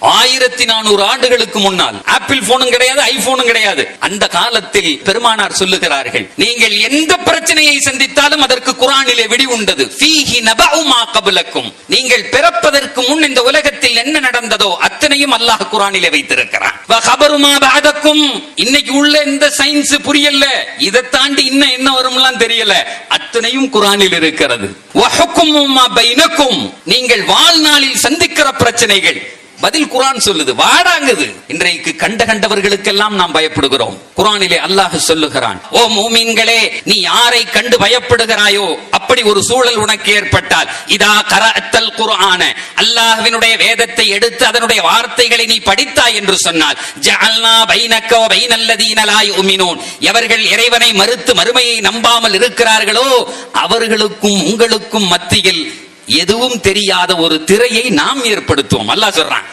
1400 ஆண்டுகளுக்கு முன்னால் ஆப்பிள் போனும் கிடையாது, ஐபோனும் கிடையாது. அந்த காலத்தில் பெருமானார் சொல்லுகிறார்கள், நீங்கள் எந்த பிரச்சனையை சந்தித்தாலும் அதற்கு குர்ஆனிலே விடி உண்டது. ஃபீஹி நபஉ மா கப்லக்கும், நீங்கள் பிறப்பதற்கு முன் இந்த உலகத்தில் என்ன நடந்ததோ அத்தனையும் அல்லாஹ் குர்ஆனிலே வைத்திருக்கிறான். வ கபரு மா பஅதக்கும், இன்னைக்கு உள்ள இந்த சயின்ஸ் புரியல, இதை தாண்டி இன்னும் என்ன வரும்லாம் தெரியல, அத்தனையும் குர்ஆனில் இருக்கிறது. வ ஹுக்மு மா பைனக்கும், நீங்கள் வாழ்நாளில் சந்திக்கிற பிரச்சனைகள் பதில் குர்ஆன் சொல்லுது, வாடாங்குது. இன்றைக்கு கண்டவர்களுக்கெல்லாம் நாம் பயப்படுகிறோம். குர்ஆனிலே அல்லாஹ் சொல்லுகிறான், ஓ மூமின்களே, நீ யாரை கண்டு பயப்படுகிறாயோ அப்படி ஒரு சூழல் உனக்கு ஏற்பட்டால், இதா கரஅத்தல் குர்ஆன, அல்லாஹ்வினுடைய வேதத்தை எடுத்து அதனுடைய வார்த்தைகளை நீ படித்தாய் என்று சொன்னால், ஜஅல்னா பைனக வ பைனல்லதீன லா யுமினூன், எவர்கள் இறைவனை மறுத்து மறுமையை நம்பாமல் இருக்கிறார்களோ அவர்களுக்கும் உங்களுக்கும் மத்தியில் எதுவும் தெரியாத ஒரு திரையை நாம் ஏற்படுத்துவோம். அல்லாஹ் சொல்றான்,